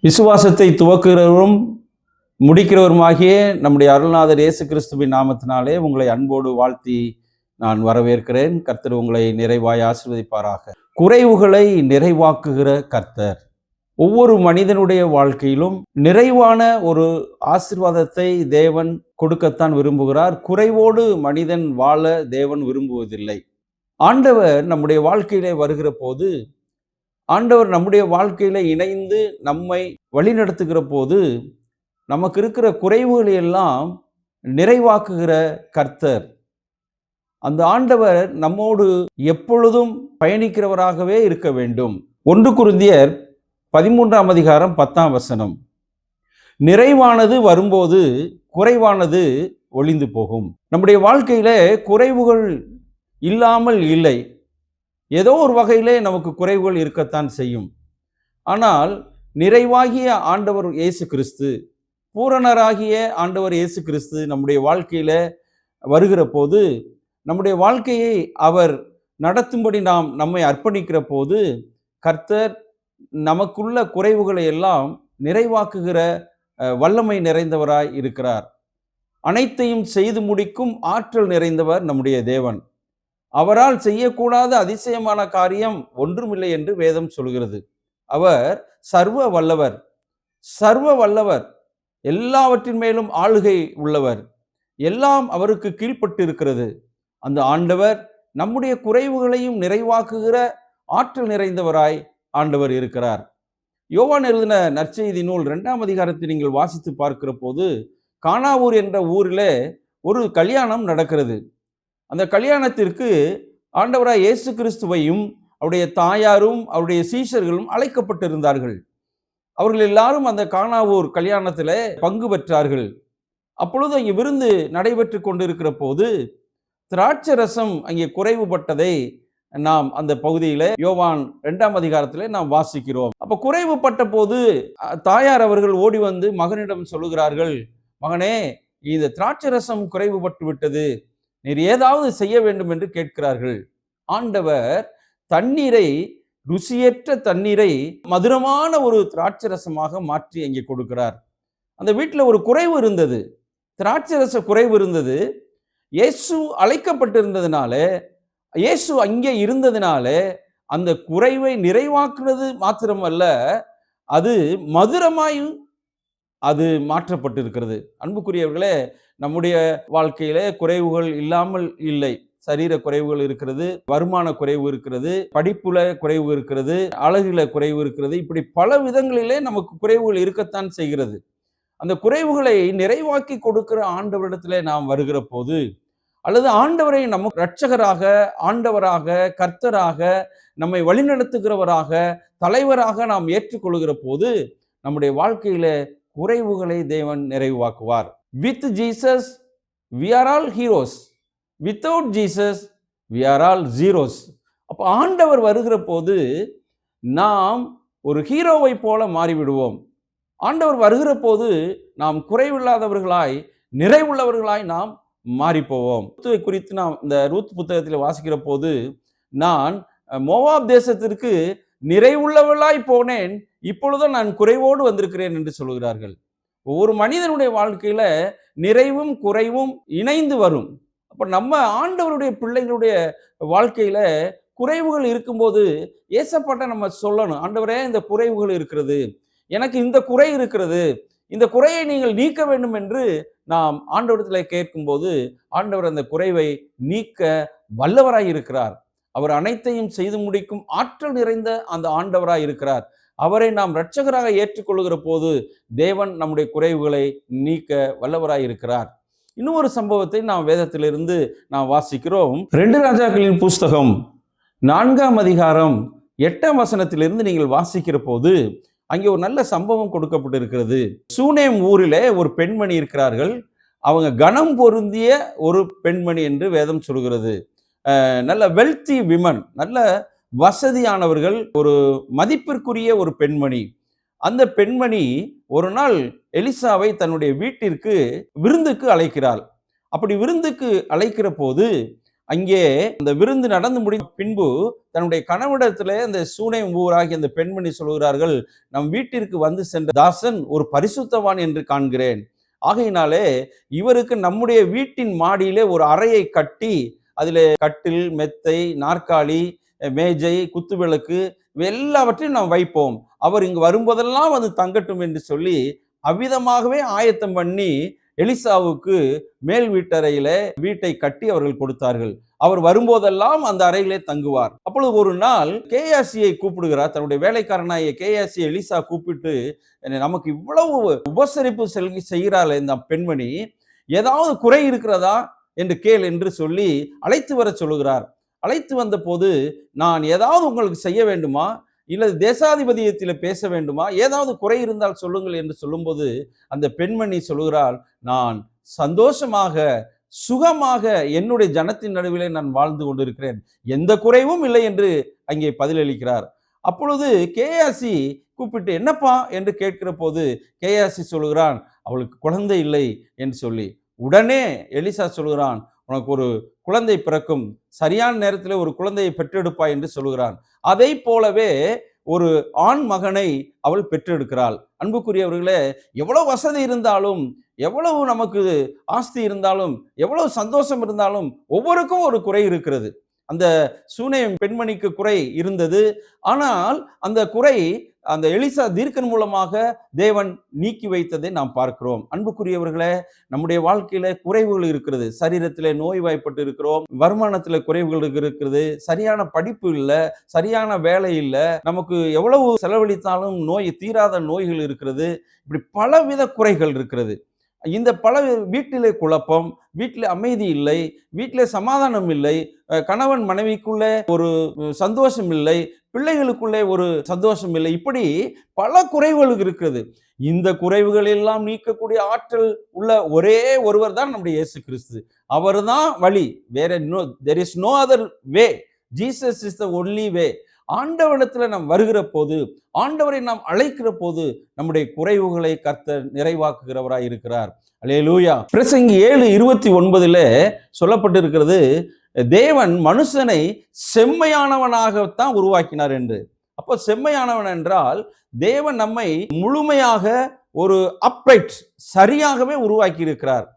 விசுவாசத்தை துவக்குகிறவரும் முடிக்கிறவருமாகிய நம்முடைய அருள்நாதர் இயேசு கிறிஸ்துவின் நாமத்தினாலே உங்களை அன்போடு வாழ்த்தி நான் வரவேற்கிறேன். கர்த்தர் உங்களை நிறைவாய் ஆசீர்வதிப்பாராக. குறைவுகளை நிறைவாக்குகிற கர்த்தர் ஒவ்வொரு மனிதனுடைய வாழ்க்கையிலும் நிறைவான ஒரு ஆசீர்வாதத்தை தேவன் கொடுக்கத்தான் விரும்புகிறார். குறைவோடு மனிதன் வாழ தேவன் விரும்புவதில்லை. ஆண்டவர் நம்முடைய வாழ்க்கையிலே வருகிற போது, ஆண்டவர் நம்முடைய வாழ்க்கையில இணைந்து நம்மை வழிநடத்துகிற போது, நமக்கு இருக்கிற குறைவுகளை எல்லாம் நிறைவாக்குகிற கர்த்தர். அந்த ஆண்டவர் நம்மோடு எப்பொழுதும் பயணிக்கிறவராகவே இருக்க வேண்டும். 1 கொரிந்தியர் 13ஆம் அதிகாரம் 10ஆம் வசனம். நிறைவானது வரும்போது குறைவானது ஒளிந்து போகும். நம்முடைய வாழ்க்கையில குறைவுகள் இல்லாமல் இல்லை. ஏதோ ஒரு வகையிலே நமக்கு குறைவுகள் இருக்கத்தான் செய்யும். ஆனால் நிறைவாகிய ஆண்டவர் இயேசு கிறிஸ்து, பூரணராகிய ஆண்டவர் இயேசு கிறிஸ்து நம்முடைய வாழ்க்கையில வருகிற போது, நம்முடைய வாழ்க்கையை அவர் நடத்தும்படி நாம் நம்மை அர்ப்பணிக்கிற போது, கர்த்தர் நமக்குள்ள குறைவுகளை எல்லாம் நிறைவாக்குகிற வல்லமை நிறைந்தவராய் இருக்கிறார். அனைத்தையும் செய்து முடிக்கும் ஆற்றல் நிறைந்தவர் நம்முடைய தேவன். அவரால் செய்யக்கூடாத அதிசயமான காரியம் ஒன்றுமில்லை என்று வேதம் சொல்கிறது. அவர் சர்வ வல்லவர், சர்வ வல்லவர், எல்லாவற்றின் மேலும் ஆளுகை உள்ளவர், எல்லாம் அவருக்கு கீழ்ப்பட்டு இருக்கிறது. அந்த ஆண்டவர் நம்முடைய குறைவுகளையும் நிறைவாக்குகிற ஆற்றல் நிறைந்தவராய் ஆண்டவர் இருக்கிறார். யோவான் எழுதின நற்செய்தி நூல் 2ஆம் அதிகாரத்தை நீங்கள் வாசித்து பார்க்கிற போது, கானாவூர் என்ற ஊரிலே ஒரு கல்யாணம் நடக்கிறது. அந்த கல்யாணத்திற்கு ஆண்டவராய் இயேசு கிறிஸ்துவையும் அவருடைய தாயாரும் அவருடைய சீஷர்களும் அழைக்கப்பட்டிருந்தார்கள். அவர்கள் எல்லாரும் அந்த கானாவூர் கல்யாணத்தில் பங்கு பெற்றார்கள். அப்பொழுது அங்கே விருந்து நடைபெற்று கொண்டிருக்கிற போது திராட்சை ரசம் அங்கே குறைவுபட்டதை நாம் அந்த பகுதியில யோவான் 2ஆம் அதிகாரத்திலே நாம் வாசிக்கிறோம். அப்ப குறைவுபட்ட போது தாயார் அவர்கள் ஓடி வந்து மகனிடம் சொல்லுகிறார்கள், மகனே, இந்த திராட்சை ரசம் குறைவுபட்டு விட்டது, நீர் ஏதாவது செய்ய வேண்டும் என்று கேட்கிறார்கள். ஆண்டவர் தண்ணீரை, ருசியற்ற தண்ணீரை மதுரமான ஒரு திராட்சை ரசமாக மாற்றி அங்கே கொடுக்கிறார். அந்த வீட்டில் ஒரு குறைவு இருந்தது, திராட்சை ரச குறைவு இருந்தது. இயேசு அழைக்கப்பட்டிருந்ததுனால, இயேசு அங்கே இருந்ததுனால அந்த குறைவை நிறைவாக்குறது மாத்திரமல்ல, அது மதுரமாயும் அது மாற்றப்பட்டிருக்கிறது. அன்புக்குரியவர்களே, நம்முடைய வாழ்க்கையிலே குறைவுகள் இல்லாமல் இல்லை. சரீர குறைவுகள் இருக்கிறது, வருமான குறைவு இருக்கிறது, படிப்புல குறைவு இருக்கிறது, அழகுல குறைவு இருக்கிறது. இப்படி பல விதங்களிலே நமக்கு குறைவுகள் இருக்கத்தான் செய்கிறது. அந்த குறைவுகளை நிறைவாக்கி கொடுக்கிற ஆண்டவரிடத்திலே நாம் வருகிற போது, அல்லது ஆண்டவரை நம்ம இரட்சகராக, ஆண்டவராக, கர்த்தராக, நம்மை வழிநடத்துகிறவராக, தலைவராக நாம் ஏற்றுக்கொள்கிற போது, நம்முடைய வாழ்க்கையில குறைவுகளை தேவன் நிறைவாக்குவார். With Jesus we are all heroes, without Jesus we are all zeros. அப்போ ஆண்டவர் வருகிற போது நாம் ஒரு ஹீரோவை போல மாறிவிடுவோம். ஆண்டவர் வருகிற போது நாம் குறைவில்லாதவர்களாய், நிறைவுள்ளவர்களாய் நாம் மாறிப்போவோம். ரூத்துவை குறித்து நாம் இந்த ரூத் புத்தகத்தில் வாசிக்கிற போது, நான் மோவாப் தேசத்திற்கு நிறைவுள்ளவளாய் போனேன், இப்பொழுதும் நான் குறைவோடு வந்திருக்கிறேன் என்று சொல்கிறார்கள். ஒரு மனிதனுடைய வாழ்க்கையில நிறைவும் குறைவும் இணைந்து வரும். அப்ப நம்ம ஆண்டவருடைய பிள்ளைகளுடைய வாழ்க்கையில குறைவுகள் இருக்கும்போது ஏசப்பாட்ட நம்ம சொல்லணும், ஆண்டவரே, இந்த குறைவுகள் இருக்கிறது, எனக்கு இந்த குறை இருக்கிறது, இந்த குறையை நீங்கள் நீக்க வேண்டும் என்று நாம் ஆண்டவரிடத்தில் கேட்கும்போது, ஆண்டவர் அந்த குறைவை நீக்க வல்லவராய் இருக்கிறார். அவர் அனைத்தையும் செய்து முடிக்கும் ஆற்றல் நிறைந்த அந்த ஆண்டவராய் இருக்கிறார். அவரை நாம் இரட்சகராக ஏற்றுக்கொள்கிற போது தேவன் நம்முடைய குறைவுகளை நீக்க வல்லவராய் இருக்கிறார். இன்னும் ஒரு சம்பவத்தை நாம் வேதத்திலிருந்து நாம் வாசிக்கிறோம். 2 ராஜாக்களின் புஸ்தகம் 4ஆம் அதிகாரம் 8ஆம் வசனத்திலிருந்து நீங்கள் வாசிக்கிற போது, அங்கே ஒரு நல்ல சம்பவம் கொடுக்கப்பட்டிருக்கிறது. சூனேம் ஊரிலே ஒரு பெண்மணி இருக்கிறார்கள். அவங்க கனம் பொருந்திய ஒரு பெண்மணி என்று வேதம் சொல்கிறது. நல்ல வெல்தி விமன், நல்ல வசதியானவர்கள், ஒரு மதிப்பிற்குரிய ஒரு பெண்மணி. அந்த பெண்மணி ஒரு நாள் எலிசாவை தன்னுடைய வீட்டிற்கு விருந்துக்கு அழைக்கிறாள். அப்படி விருந்துக்கு அழைக்கிற போது அங்கே அந்த விருந்து நடந்து முடிந்த பின்பு தன்னுடைய கணவனிடத்திலே அந்த சூனேம் ஊராகிய அந்த பெண்மணி சொல்கிறார்கள், நம் வீட்டிற்கு வந்து சென்ற தாசன் ஒரு பரிசுத்தவான் என்று காண்கிறேன். ஆகையினாலே இவருக்கு நம்முடைய வீட்டின் மாடியிலே ஒரு அறையை கட்டி அதிலே கட்டில், மெத்தை, நாற்காலி, மேஜை, குத்துவிளக்கு எல்லாவற்றையும் நாம் வைப்போம். அவர் இங்கு வரும்போதெல்லாம் வந்து தங்கட்டும் என்று சொல்லி அவ்விதமாகவே ஆயத்தம் பண்ணி எலிசாவுக்கு மேல் வீட்டறையில வீட்டை கட்டி அவர்கள் கொடுத்தார்கள். அவர் வரும்போதெல்லாம் அந்த அறையிலே தங்குவார். அப்பொழுது ஒரு நாள் கேயாசியை கூப்பிடுகிறார். தன்னுடைய வேலைக்காரனாகிய கேயாசி எலிசா கூப்பிட்டு, நமக்கு இவ்வளவு உபசரிப்பு செய்கிறாள் இந்த பெண்மணி, ஏதாவது குறை இருக்கிறதா என்று கேள் என்று சொல்லி அழைத்து வர சொல்லுகிறார். அழைத்து வந்த போது, நான் ஏதாவது உங்களுக்கு செய்ய வேண்டுமா, இல்லது தேசாதிபதியத்தில் பேச வேண்டுமா, ஏதாவது குறை இருந்தால் சொல்லுங்கள் என்று சொல்லும்போது அந்த பெண்மணி சொல்லுகிறாள், நான் சந்தோஷமாக சுகமாக என்னுடைய ஜனத்தின் நடுவிலே நான் வாழ்ந்து கொண்டிருக்கிறேன், எந்த குறைவும் இல்லை என்று அங்கே பதிலளிக்கிறார். அப்பொழுது கேயாசி கூப்பிட்டு என்னப்பா என்று கேட்கிற போது கேயாசி சொல்லுகிறான், அவளுக்கு குழந்தை இல்லை என்று சொல்லி. உடனே எலிசா சொல்கிறான், உனக்கு ஒரு குழந்தை பிறக்கும், சரியான நேரத்தில் ஒரு குழந்தையை பெற்றெடுப்பாய் என்று சொல்கிறான். அதை போலவே ஒரு ஆண் மகனை அவள் பெற்றெடுக்கிறாள். அன்புக்குரியவர்களே, எவ்வளவு வசதி இருந்தாலும், எவ்வளவு நமக்கு ஆஸ்தி இருந்தாலும், எவ்வளவு சந்தோஷம் இருந்தாலும் ஒவ்வொருக்கும் ஒரு குறை இருக்கிறது. அந்த சூனேம் பெண்மணிக்கு குறை இருந்தது. ஆனால் அந்த குறை அந்த எலிசா தீர்க்கன் மூலமாக தேவன் நீக்கி வைத்ததை நாம் பார்க்கிறோம். அன்புக்குரியவர்களே, நம்முடைய வாழ்க்கையில குறைவுகள் இருக்கிறது. சரீரத்திலே நோய்வாய்ப்பட்டு இருக்கிறோம், வருமானத்தில் குறைவுகள் இருக்கிறது, சரியான படிப்பு இல்லை, சரியான வேலை இல்லை, நமக்கு எவ்வளவு செலவழித்தாலும் நோய் தீராத நோய்கள் இருக்கிறது. இப்படி பலவித குறைகள் இருக்கிறது. இந்த வீட்டிலே குழப்பம், வீட்டிலே அமைதி இல்லை, வீட்டிலே சமாதானம் இல்லை, கணவன் மனைவிக்குள்ளே ஒரு சந்தோஷம் இல்லை, பிள்ளைகளுக்குள்ளே ஒரு சந்தோஷம் இல்லை, இப்படி பல குறைவுகள் இருக்கிறது. இந்த குறைவுகள் எல்லாம் நீக்கக்கூடிய ஆற்றல் உள்ள ஒரே ஒருவர் தான் நம்முடைய இயேசு கிறிஸ்து. அவர் தான் வழி. வேற there is no other way. Jesus is the only way. ஆண்டவரிடத்தில் நாம் வருகிற போது, ஆண்டவரை நாம் அழைக்கிற போது நம்முடைய குறைவுகளை கர்த்தர் நிறைவாக்குகிறவராய் இருக்கிறார். அல்லேலூயா. பிரசங்கி 7:29 சொல்லப்பட்டிருக்கிறது, தேவன் மனுஷனை செம்மையானவனாகத்தான் உருவாக்கினார் என்று. அப்போ செம்மையானவன் என்றால் தேவன் நம்மை முழுமையாக ஒரு அப்ரைட் சரியாகவே உருவாக்கி இருக்கிறார்.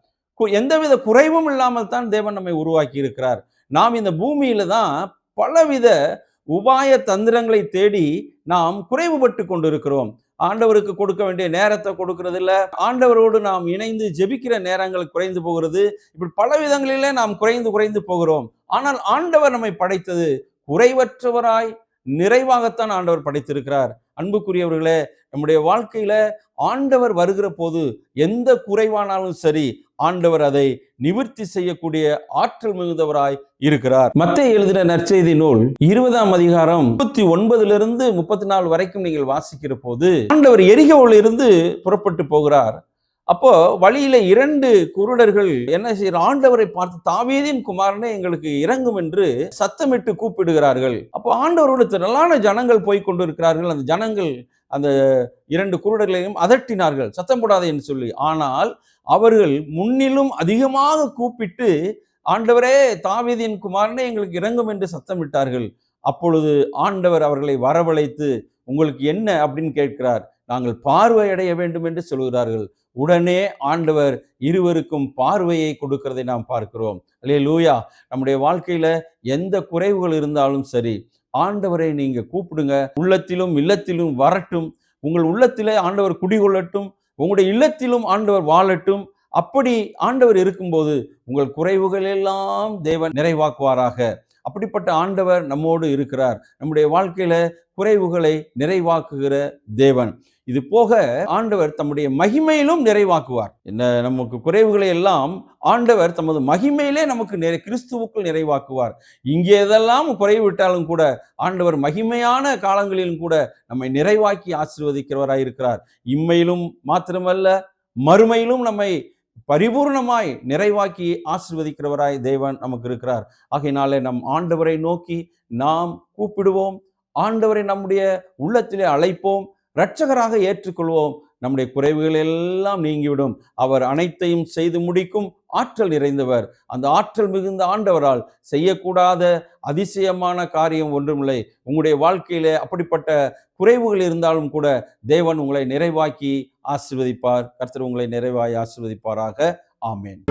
எந்தவித குறைவும் இல்லாமல் தான் தேவன் நம்மை உருவாக்கி இருக்கிறார். நாம் இந்த பூமியில தான் பலவித உபாய தந்திரங்களை தேடி நாம் குறைவுபட்டு கொண்டிருக்கிறோம். ஆண்டவருக்கு கொடுக்க வேண்டிய நேரத்தை கொடுக்கிறது இல்லை, ஆண்டவரோடு நாம் இணைந்து ஜெபிக்கிற நேரங்கள் குறைந்து போகிறது. இப்படி பல விதங்களிலே நாம் குறைந்து போகிறோம். ஆனால் ஆண்டவர் நம்மை படைத்தது குறைவற்றவராய் நிறைவாகத்தான் ஆண்டவர் படைத்திருக்கிறார். அன்புக்குரியவர்களே, நம்முடைய வாழ்க்கையில ஆண்டவர் வருகிற போது எந்த குறைவானாலும் சரி, ஆண்டவர் அதை நிவர்த்தி செய்யக்கூடிய ஆற்றல் மிகுந்தவராய் இருக்கிறார். மத்தேயு எழுதின நற்செய்தி நூல் 20ஆம் அதிகாரம் 39 34 வரைக்கும் நீங்கள் வாசிக்கிற போது, ஆண்டவர் எரிகோவில் இருந்து புறப்பட்டு போகிறார். அப்போ வழியில 2 குருடர்கள் என்ன செய்யற, ஆண்டவரை பார்த்து தாவீதின் குமாரனே எங்களுக்கு இறங்கும் என்று சத்தமிட்டு கூப்பிடுகிறார்கள். அப்போ ஆண்டவரோடு திரளான ஜனங்கள் போய் கொண்டிருக்கிறார்கள். அந்த ஜனங்கள் அந்த 2 குருடர்களையும் அதட்டினார்கள், சத்தம் போடாதே என்று சொல்லி. ஆனால் அவர்கள் முன்னிலும் அதிகமாக கூப்பிட்டு, ஆண்டவரே தாவீதின் குமாரனே எங்களுக்கு இறங்கும் என்று சத்தமிட்டார்கள். அப்பொழுது ஆண்டவர் அவர்களை வரவழைத்து, உங்களுக்கு என்ன அப்படின்னு கேட்கிறார். நாங்கள் பார்வையடைய வேண்டும் என்று சொல்கிறார்கள். உடனே ஆண்டவர் இருவருக்கும் பார்வையை கொடுக்கிறதை நாம் பார்க்கிறோம். அல்லேலூயா. நம்முடைய வாழ்க்கையில எந்த குறைவுகள் இருந்தாலும் சரி, ஆண்டவரை நீங்க கூப்பிடுங்க. உள்ளத்திலும் இல்லத்திலும் வரட்டும். உங்கள் உள்ளத்திலே ஆண்டவர் குடிகொள்ளட்டும், உங்களுடைய இல்லத்திலும் ஆண்டவர் வாழட்டும். அப்படி ஆண்டவர் இருக்கும்போது உங்கள் குறைவுகள் எல்லாம் தேவன் நிறைவாக்குவாராக. அப்படிப்பட்ட ஆண்டவர் நம்மோடு இருக்கிறார். நம்முடைய வாழ்க்கையில குறைவுகளை நிறைவாக்குகிற தேவன். இது போக ஆண்டவர் தம்முடைய மகிமையிலும் நிறைவாக்குவார். என்ன, நமக்கு குறைவுகளை எல்லாம் ஆண்டவர் தமது மகிமையிலே நமக்கு கிறிஸ்துவுக்குள் நிறைவாக்குவார். இங்கே எதெல்லாம் குறைவிட்டாலும் கூட ஆண்டவர் மகிமையான காலங்களிலும் கூட நம்மை நிறைவாக்கி ஆசீர்வதிக்கிறவராய் இருக்கிறார். இம்மையிலும் மாத்திரமல்ல, மறுமையிலும் நம்மை பரிபூர்ணமாய் நிறைவாக்கி ஆசீர்வதிக்கிறவராய் தேவன் நமக்கு இருக்கிறார். ஆகையினாலே நம் ஆண்டவரை நோக்கி நாம் கூப்பிடுவோம், ஆண்டவரை நம்முடைய உள்ளத்திலே அழைப்போம், இரட்சகராக ஏற்றுக்கொள்வோம். நம்முடைய குறைவுகள் எல்லாம் நீங்கிவிடும். அவர் அனைத்தையும் செய்து முடிக்கும் ஆற்றல் நிறைந்தவர். அந்த ஆற்றல் மிகுந்த ஆண்டவரால் செய்யக்கூடாத அதிசயமான காரியம் ஒன்றுமில்லை. உங்களுடைய வாழ்க்கையிலே அப்படிப்பட்ட குறைவுகள் இருந்தாலும் கூட தேவன் உங்களை நிறைவாக்கி ஆசீர்வதிப்பார். கர்த்தர் உங்களை நிறைவாய் ஆசீர்வதிப்பாராக. ஆமென்.